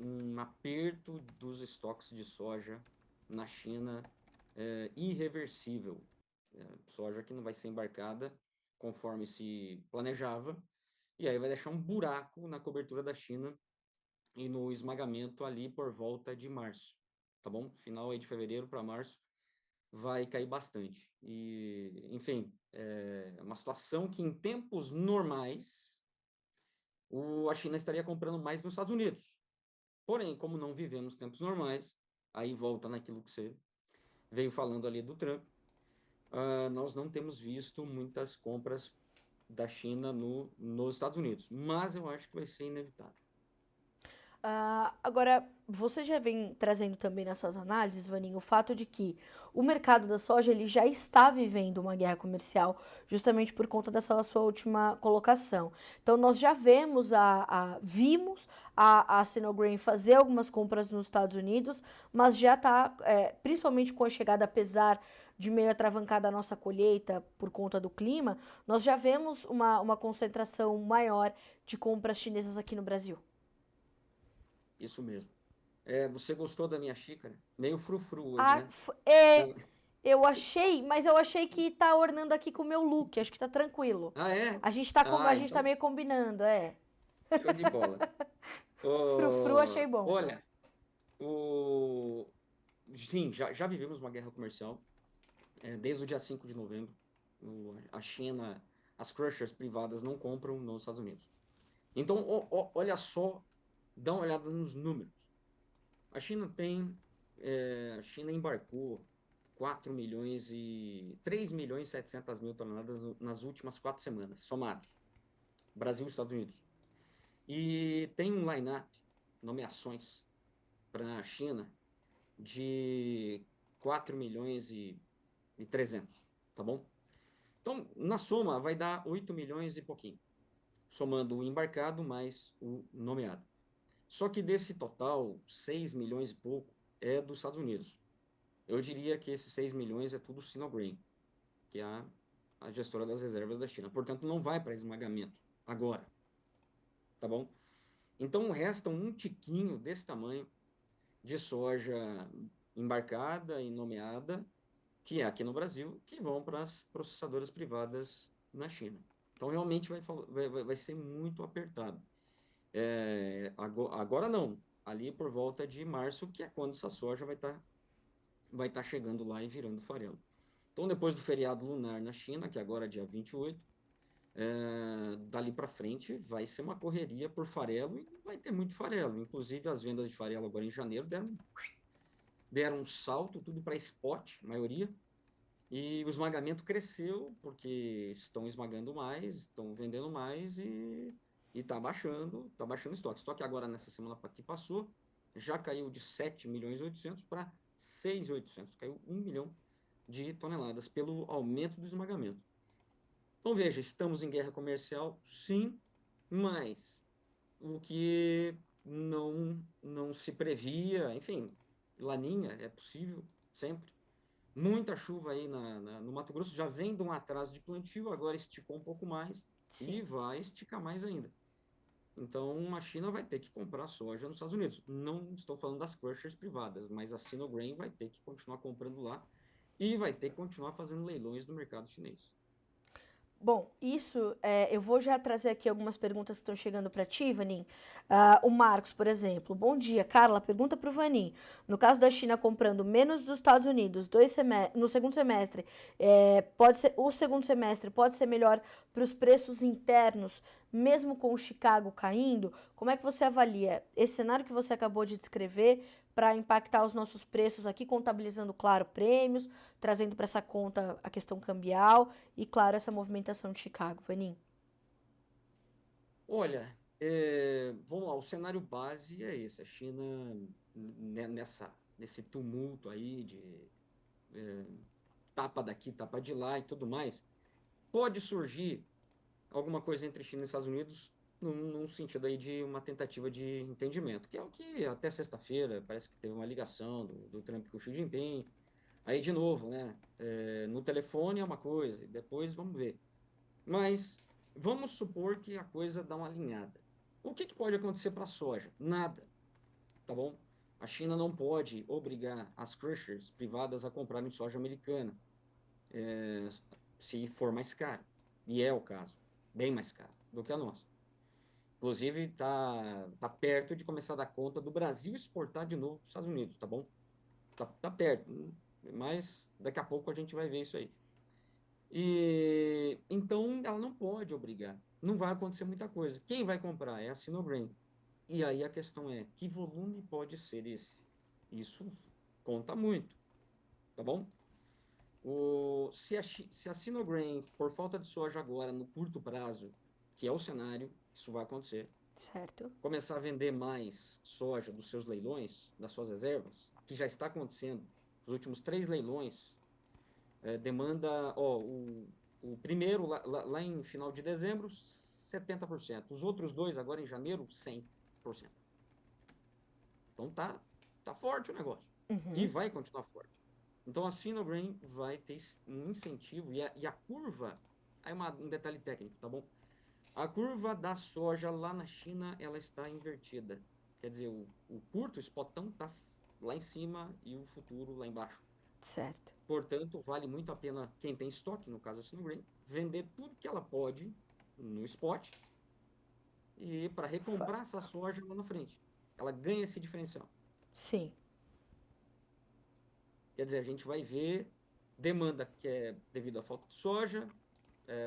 S2: um aperto dos estoques de soja na China irreversível. Soja que não vai ser embarcada conforme se planejava, e aí vai deixar um buraco na cobertura da China e no esmagamento ali por volta de março, tá bom? Final aí de fevereiro para março vai cair bastante. E, enfim, é uma situação que em tempos normais a China estaria comprando mais nos Estados Unidos. Porém, como não vivemos tempos normais, aí volta naquilo que você veio falando ali do Trump, nós não temos visto muitas compras da China nos Estados Unidos. Mas eu acho que vai ser inevitável.
S1: Agora, você já vem trazendo também nas suas análises, Vaninho, o fato de que o mercado da soja ele já está vivendo uma guerra comercial, justamente por conta dessa sua última colocação. Então, nós já vimos a Sinogran fazer algumas compras nos Estados Unidos, mas já está, principalmente com a chegada, apesar de meio atravancada a nossa colheita por conta do clima, nós já vemos uma concentração maior de compras chinesas aqui no Brasil.
S2: Isso mesmo. Você gostou da minha xícara? Meio frufru hoje,
S1: Ah,
S2: né?
S1: é, eu achei, mas eu achei que tá ornando aqui com o meu look, acho que tá tranquilo.
S2: Ah, é?
S1: A
S2: Ah,
S1: gente tá
S2: então,
S1: meio combinando, é.
S2: show de bola.
S1: Frufru achei bom.
S2: Olha, o... sim, já vivemos uma guerra comercial. Desde o dia 5 de novembro, a China, as crushers privadas não compram nos Estados Unidos. Então, olha só, dá uma olhada nos números. A China embarcou 3 milhões e 700 mil toneladas nas últimas 4 semanas, somados, Brasil e Estados Unidos. E tem um line-up, nomeações, para a China de 4 milhões e 300, tá bom? Então, na soma, vai dar 8 milhões e pouquinho, somando o embarcado mais o nomeado. Só que desse total, 6 milhões e pouco é dos Estados Unidos. Eu diria que esses 6 milhões é tudo Sinogran, que é a gestora das reservas da China. Portanto, não vai para esmagamento agora, tá bom? Então, resta um tiquinho desse tamanho de soja embarcada e nomeada, que é aqui no Brasil, que vão para as processadoras privadas na China. Então, realmente vai ser muito apertado. Agora não, ali por volta de março, que é quando essa soja vai tá chegando lá e virando farelo. Então, depois do feriado lunar na China, que agora é dia 28, Dali para frente vai ser uma correria por farelo e vai ter muito farelo. Inclusive, as vendas de farelo agora em janeiro deram um salto, tudo para spot, a maioria. E o esmagamento cresceu, porque estão esmagando mais, estão vendendo mais e tá baixando estoque. Estoque agora, nessa semana que passou, já caiu de 7.800.000 para 6.800.000. Caiu 1 milhão de toneladas pelo aumento do esmagamento. Então, veja, estamos em guerra comercial, sim, mas o que não se previa, enfim, laninha é possível, sempre. Muita chuva aí no Mato Grosso, já vem de um atraso de plantio, agora esticou um pouco mais e
S1: Sim.
S2: vai esticar mais ainda. Então, a China vai ter que comprar soja nos Estados Unidos. Não estou falando das crushers privadas, mas a Sinograin vai ter que continuar comprando lá e vai ter que continuar fazendo leilões no mercado chinês.
S1: Bom, eu vou já trazer aqui algumas perguntas que estão chegando para ti, Vanin. O Marcos, por exemplo. Bom dia, Carla. Pergunta para o Vanin. No caso da China comprando menos dos Estados Unidos no segundo semestre, o segundo semestre pode ser melhor para os preços internos, mesmo com o Chicago caindo? Como é que você avalia esse cenário que você acabou de descrever para impactar os nossos preços aqui, contabilizando, claro, prêmios, trazendo para essa conta a questão cambial e, claro, essa movimentação de Chicago, Vanin?
S2: Olha, vamos lá, o cenário base é esse. A China, nesse tumulto aí de tapa daqui, tapa de lá e tudo mais, pode surgir alguma coisa entre China e Estados Unidos num sentido aí de uma tentativa de entendimento, que é o que até sexta-feira parece que teve uma ligação do Trump com o Xi Jinping. Aí, de novo, né? No telefone é uma coisa, depois vamos ver. Mas vamos supor que a coisa dá uma alinhada. O que pode acontecer para a soja? Nada, tá bom? A China não pode obrigar as crushers privadas a comprarem soja americana, se for mais caro. E é o caso, bem mais caro do que a nossa. Inclusive, tá perto de começar a dar conta do Brasil exportar de novo para os Estados Unidos, tá bom? Tá perto, mas daqui a pouco a gente vai ver isso aí. E então ela não pode obrigar. Não vai acontecer muita coisa. Quem vai comprar é a Sinograin. E aí a questão é, que volume pode ser esse? Isso conta muito, tá bom? Se a Sinograin, por falta de soja agora, no curto prazo, que é o cenário, isso vai acontecer,
S1: Certo.
S2: começar a vender mais soja dos seus leilões, das suas reservas, que já está acontecendo. Os últimos 3 leilões, demanda, o primeiro lá em final de dezembro, 70%. Os outros dois, agora em janeiro, 100%. Então tá forte o negócio. E
S1: Uhum.
S2: vai continuar forte. Então a Sinograin vai ter um incentivo, e a curva, aí um detalhe técnico, tá bom? A curva da soja lá na China, ela está invertida. Quer dizer, o curto, o spotão, está lá em cima e o futuro lá embaixo.
S1: Certo.
S2: Portanto, vale muito a pena quem tem estoque, no caso a Sinogreen, vender tudo que ela pode no spot e para
S1: Fa-
S2: recomprar essa soja lá na frente. Ela ganha esse diferencial.
S1: Sim.
S2: Quer dizer, a gente vai ver demanda que é devido à falta de soja,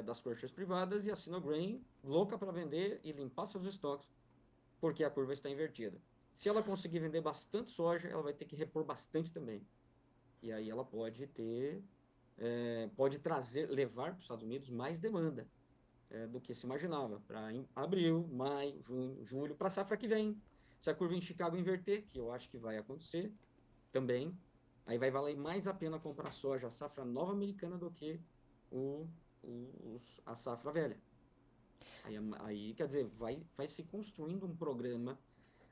S2: das crushers privadas, e a Sinogreen louca para vender e limpar seus estoques, porque a curva está invertida. Se ela conseguir vender bastante soja, ela vai ter que repor bastante também. E aí ela pode levar para os Estados Unidos mais demanda do que se imaginava, para abril, maio, junho, julho, para a safra que vem. Se a curva em Chicago inverter, que eu acho que vai acontecer também, aí vai valer mais a pena comprar soja, a safra nova americana, do que o, a safra velha. Aí, quer dizer, vai se construindo um programa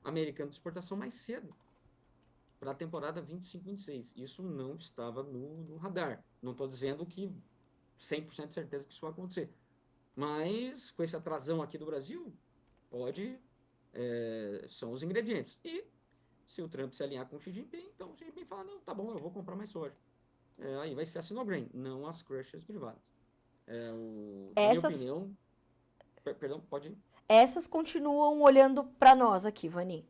S2: americano de exportação mais cedo, para a temporada 25-26. Isso não estava no radar. Não estou dizendo que 100% de certeza que isso vai acontecer. Mas com esse atrasão aqui do Brasil, são os ingredientes. E se o Trump se alinhar com o Xi Jinping, então o Xi Jinping fala, não, tá bom, eu vou comprar mais soja. Aí vai ser a Sinograin, não as crushers privadas. Na minha
S1: Essas,
S2: opinião, perdão, pode ir.
S1: essas continuam olhando para nós aqui, Vani.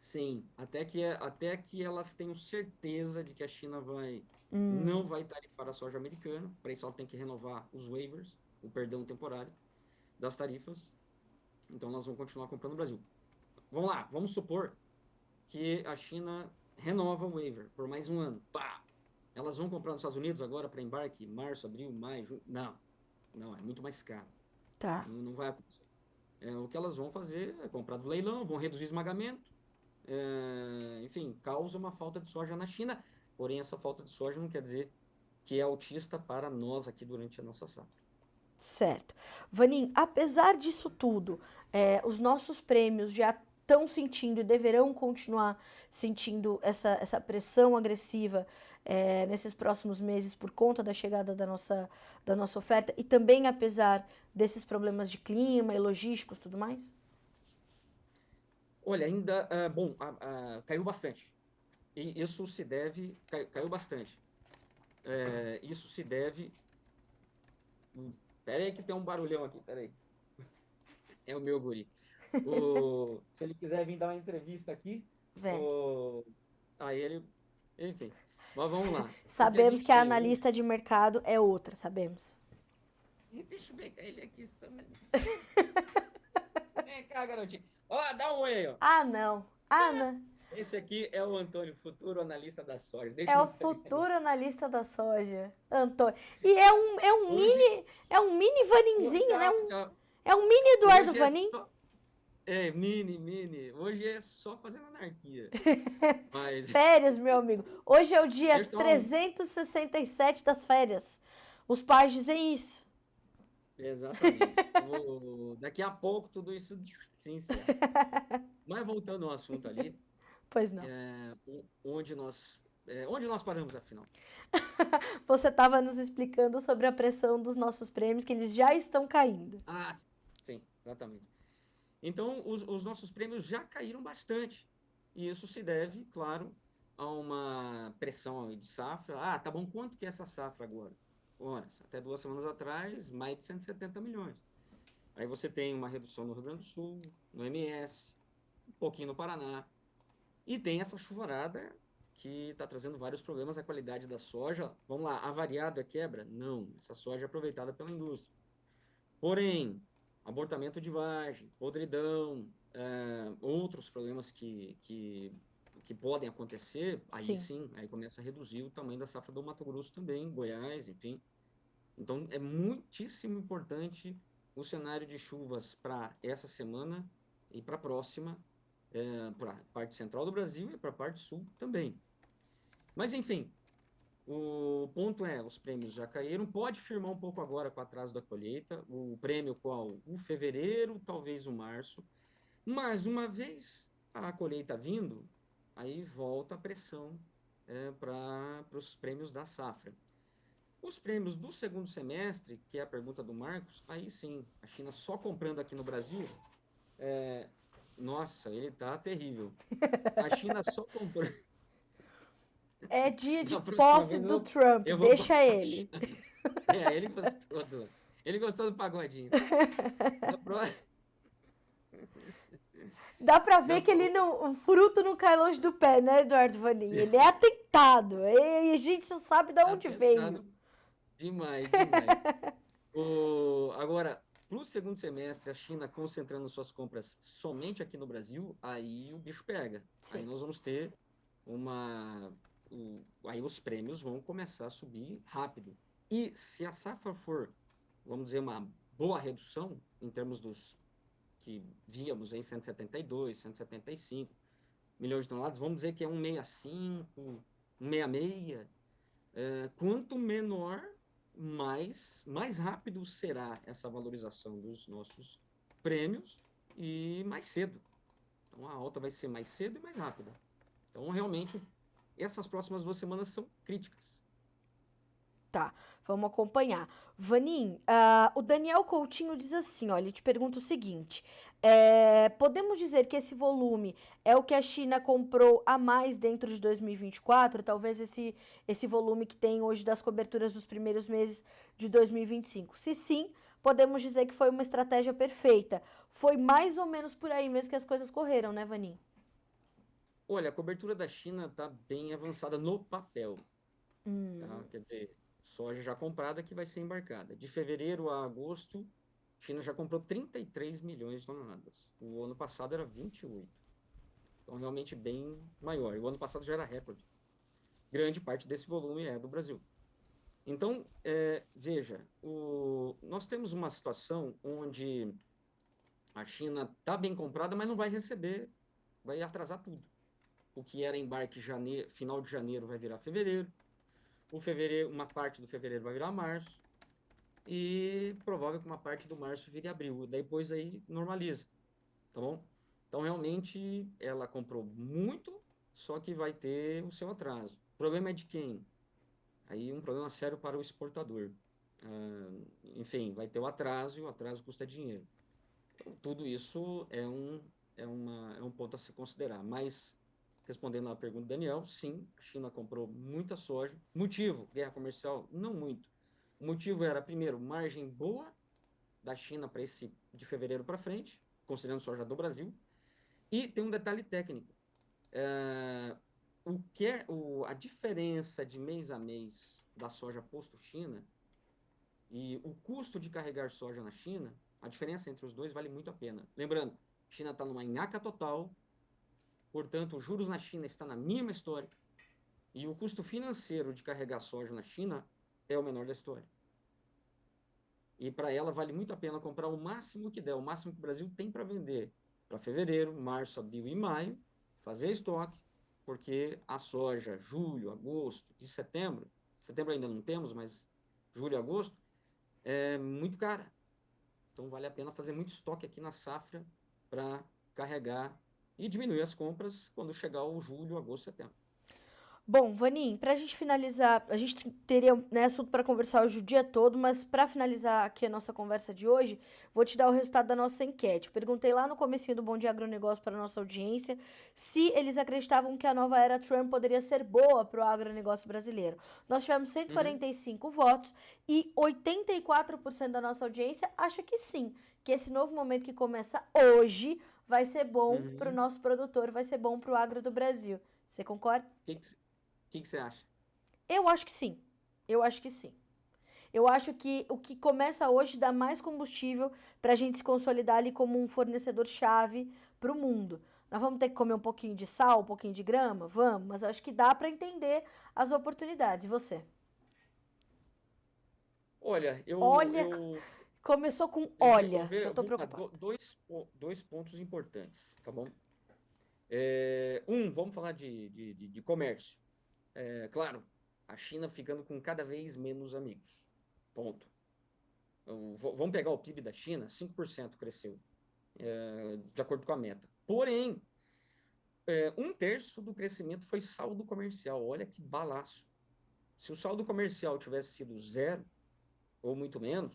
S2: Sim, até que elas tenham certeza de que a China não
S1: Hum,
S2: vai tarifar a soja americana. Para isso ela tem que renovar os waivers, o perdão temporário das tarifas. Então elas vão continuar comprando no Brasil. Vamos lá, vamos supor que a China renova o waiver por mais um ano. Pá! Elas vão comprar nos Estados Unidos agora para embarque março, abril, maio, junho? Não, não, é muito mais caro.
S1: tá.
S2: Não vai acontecer. O que elas vão fazer é comprar do leilão, vão reduzir o esmagamento, enfim, causa uma falta de soja na China. Porém, essa falta de soja não quer dizer que é altista para nós aqui durante a nossa safra.
S1: Certo. Vanin, apesar disso tudo, os nossos prêmios já estão sentindo e deverão continuar sentindo essa pressão agressiva nesses próximos meses por conta da chegada da nossa oferta e também apesar desses problemas de clima e logísticos e tudo mais?
S2: Olha, ainda, bom, caiu bastante. E isso se deve, caiu bastante. Isso se deve. Pera aí que tem um barulhão aqui, pera aí. É o meu guri. Se ele quiser vir dar uma entrevista aqui,
S1: Vem.
S2: aí ele. Enfim. Mas vamos lá. O que a
S1: Sabemos
S2: gente
S1: que a
S2: tem hoje.
S1: analista de mercado é outra, sabemos.
S2: Deixa eu pegar ele aqui. Vem cá, garotinho. Ó, dá um oi aí, ó.
S1: Ah, não. Ah, não.
S2: Esse aqui é o Antônio, futuro analista da soja.
S1: É
S2: Deixa eu
S1: o
S2: pegar ele.
S1: futuro analista da soja, Antônio. E
S2: Hoje,
S1: é um mini
S2: hoje,
S1: Vaninzinho, né? É um mini Eduardo
S2: hoje é
S1: Vanin.
S2: só. Mini. Hoje é só fazendo anarquia. Mas
S1: Férias, meu amigo. Hoje é o dia
S2: deixa eu dar um.
S1: 367 das férias. Os pais dizem isso.
S2: Exatamente. Daqui a pouco tudo isso se encerra. Mas voltando ao assunto ali,
S1: Pois não.
S2: onde nós paramos, afinal?
S1: Você estava nos explicando sobre a pressão dos nossos prêmios, que eles já estão caindo.
S2: Ah, sim, exatamente. Então, os nossos prêmios já caíram bastante. E isso se deve, claro, a uma pressão aí de safra. Ah, tá bom, quanto que é essa safra agora? Ora, até 2 semanas atrás, mais de 170 milhões. Aí você tem uma redução no Rio Grande do Sul, no MS, um pouquinho no Paraná. E tem essa chuvarada que está trazendo vários problemas à qualidade da soja. Vamos lá, avariado é quebra? Não, essa soja é aproveitada pela indústria. Porém, abortamento de vagem, podridão, outros problemas que podem acontecer, aí
S1: Sim.
S2: sim, aí começa a reduzir o tamanho da safra do Mato Grosso também, Goiás, enfim. Então, é muitíssimo importante o cenário de chuvas para essa semana e para a próxima, para a parte central do Brasil e para a parte sul também. Mas, enfim, o ponto é, os prêmios já caíram, pode firmar um pouco agora com o atraso da colheita, o prêmio qual? O fevereiro, talvez o março, mas uma vez a colheita vindo, aí volta a pressão para os prêmios da safra. Os prêmios do segundo semestre, que é a pergunta do Marcos, aí sim, a China só comprando aqui no Brasil, nossa, ele tá terrível. A China só comprando.
S1: É dia de
S2: Na próxima
S1: posse
S2: vez
S1: do Trump,
S2: eu vou
S1: deixa
S2: passar.
S1: ele.
S2: Ele gostou do pagodinho. Na próxima,
S1: Dá pra ver
S2: na,
S1: que ele não, o fruto não cai longe do pé, né, Eduardo Vaninho? Ele é atentado. E a gente não sabe de
S2: tá
S1: onde veio.
S2: tentado demais. Agora, para o segundo semestre, a China concentrando suas compras somente aqui no Brasil, aí o bicho pega. Aí
S1: Sim.
S2: nós vamos ter uma. Aí os prêmios vão começar a subir rápido. E se a safra for, vamos dizer, uma boa redução, em termos dos que víamos em 172, 175 milhões de toneladas, vamos dizer que é 165, 166. Quanto menor, mais rápido será essa valorização dos nossos prêmios e mais cedo. Então a alta vai ser mais cedo e mais rápida. Então realmente essas próximas 2 semanas são críticas.
S1: Tá, vamos acompanhar. Vanin, o Daniel Coutinho diz assim, olha, ele te pergunta o seguinte, podemos dizer que esse volume é o que a China comprou a mais dentro de 2024? Talvez esse volume que tem hoje das coberturas dos primeiros meses de 2025. Se sim, podemos dizer que foi uma estratégia perfeita. Foi mais ou menos por aí mesmo que as coisas correram, né, Vanin?
S2: Olha, a cobertura da China está bem avançada no papel, tá?
S1: Hum,
S2: Quer dizer, soja já comprada que vai ser embarcada. De fevereiro a agosto, a China já comprou 33 milhões de toneladas. O ano passado era 28. Então, realmente bem maior. E o ano passado já era recorde. Grande parte desse volume é do Brasil. Então, veja, nós temos uma situação onde a China está bem comprada, mas não vai receber, vai atrasar tudo. O que era embarque final de janeiro vai virar fevereiro, uma parte do fevereiro vai virar março, e provável que uma parte do março vire abril. Depois aí normaliza, tá bom? Então, realmente, ela comprou muito, só que vai ter o seu atraso. O problema é de quem? Aí um problema sério para o exportador. Enfim, vai ter o atraso e o atraso custa dinheiro. Então, tudo isso é um ponto a se considerar. Mas, respondendo à pergunta do Daniel, sim, a China comprou muita soja. Motivo, guerra comercial? Não muito. O motivo era, primeiro, margem boa da China para esse de fevereiro para frente, considerando soja do Brasil. E tem um detalhe técnico. É, a diferença de mês a mês da soja posto China e o custo de carregar soja na China, a diferença entre os dois vale muito a pena. Lembrando, a China está numa nhaca total, portanto, os juros na China está na mínima história e o custo financeiro de carregar soja na China é o menor da história. E para ela vale muito a pena comprar o máximo que der, o máximo que o Brasil tem para vender para fevereiro, março, abril e maio, fazer estoque, porque a soja, julho, agosto e setembro ainda não temos, mas julho e agosto, é muito cara. Então vale a pena fazer muito estoque aqui na safra para carregar e diminuir as compras quando chegar o julho, agosto, setembro.
S1: Bom, Vanim, para a gente finalizar, a gente teria, né, assunto para conversar hoje o dia todo, mas para finalizar aqui a nossa conversa de hoje, vou te dar o resultado da nossa enquete. Eu perguntei lá no comecinho do Bom Dia Agronegócio para nossa audiência se eles acreditavam que a nova era Trump poderia ser boa para o agronegócio brasileiro. Nós tivemos
S2: Uhum,
S1: 145 votos e 84% da nossa audiência acha que sim, que esse novo momento que começa hoje vai ser bom para o
S2: uhum.
S1: nosso produtor, vai ser bom para o agro do Brasil. Você concorda?
S2: O que você acha?
S1: Eu acho que sim. Eu acho que sim. Eu acho que o que começa hoje dá mais combustível para a gente se consolidar ali como um fornecedor-chave para o mundo. Nós vamos ter que comer um pouquinho de sal, um pouquinho de grama? Vamos, mas eu acho que dá para entender as oportunidades. E você?
S2: Olha,
S1: Olha, começou com olha. Já estou
S2: vamos lá,
S1: preocupada.
S2: dois pontos importantes, tá bom? Vamos falar de comércio. Claro, a China ficando com cada vez menos amigos. Ponto. Vamos pegar o PIB da China, 5% cresceu, de acordo com a meta. Porém, um terço do crescimento foi saldo comercial. Olha que balaço. Se o saldo comercial tivesse sido zero, ou muito menos,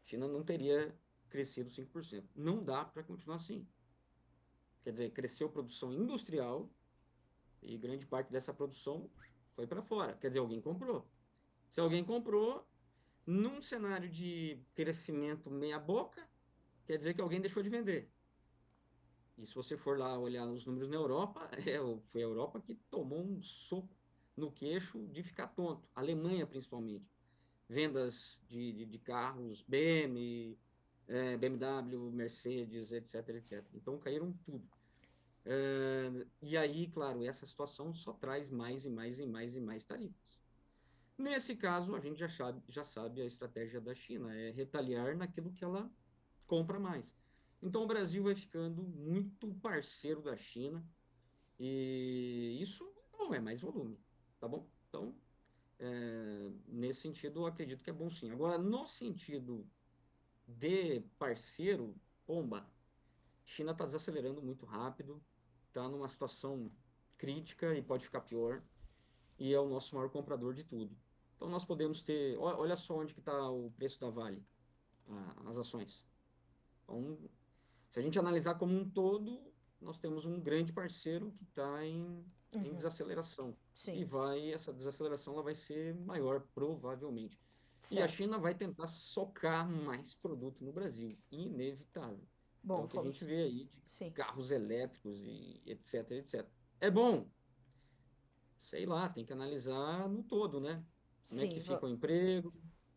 S2: a China não teria crescido 5%. Não dá para continuar assim. Quer dizer, cresceu produção industrial e grande parte dessa produção foi para fora. Quer dizer, alguém comprou. Se alguém comprou, num cenário de crescimento meia boca, quer dizer que alguém deixou de vender. E se você for lá olhar os números na Europa, foi a Europa que tomou um soco no queixo de ficar tonto. A Alemanha, principalmente. Vendas de carros BMW, Mercedes, etc, etc. Então caíram tudo. E aí, claro, essa situação só traz mais e mais e mais e mais tarifas. Nesse caso, a gente já sabe a estratégia da China, é retaliar naquilo que ela compra mais. Então, o Brasil vai ficando muito parceiro da China e isso não é mais volume, tá bom? Então, nesse sentido, eu acredito que é bom sim. Agora, no sentido de parceiro, pomba, China está desacelerando muito rápido, está numa situação crítica e pode ficar pior, e é o nosso maior comprador de tudo. Então nós podemos ter, olha só onde que está o preço da Vale, as ações. Então, se a gente analisar como um todo, nós temos um grande parceiro que está em desaceleração. E
S1: Sim,
S2: essa desaceleração ela vai ser maior, provavelmente. E a
S1: certo.
S2: China vai tentar socar mais produto no Brasil, inevitável. É
S1: Bom,
S2: o que a gente
S1: vamos.
S2: vê aí de
S1: Sim.
S2: carros elétricos e etc, etc. É bom, sei lá, tem que analisar no todo, né? Como é
S1: Sim,
S2: que fica o emprego,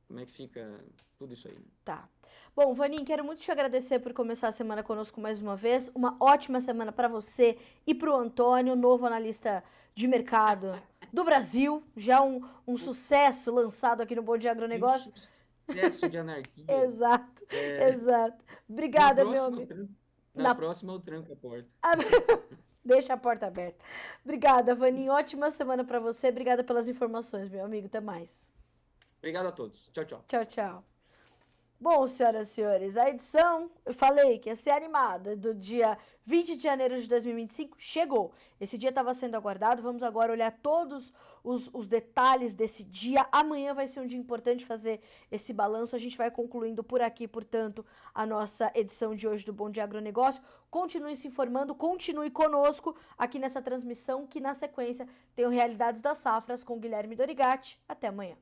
S2: como é que fica tudo isso aí.
S1: tá. Bom, Vaninho, quero muito te agradecer por começar a semana conosco mais uma vez. Uma ótima semana para você e para o Antônio, novo analista de mercado do Brasil. Já um sucesso lançado aqui no Bom Dia
S2: Um
S1: Agronegócio.
S2: sucesso de anarquia.
S1: Exato,
S2: É,
S1: exato.
S2: na
S1: Obrigada, meu
S2: próxima,
S1: amigo.
S2: na
S1: Na...
S2: próxima eu tranco a porta.
S1: Deixa a porta aberta. Obrigada, Vaninho. Ótima semana para você. Obrigada pelas informações, meu amigo. Até mais.
S2: Obrigado a todos. Tchau, tchau.
S1: Tchau, tchau. Bom, senhoras e senhores, a edição, eu falei que ia ser animada, do dia 20 de janeiro de 2025, chegou. Esse dia estava sendo aguardado, vamos agora olhar todos os detalhes desse dia. Amanhã vai ser um dia importante fazer esse balanço, a gente vai concluindo por aqui, portanto, a nossa edição de hoje do Bom Dia Agronegócio. Continue se informando, continue conosco aqui nessa transmissão, que na sequência tem o Realidades das Safras com Guilherme Dorigatti. Até amanhã.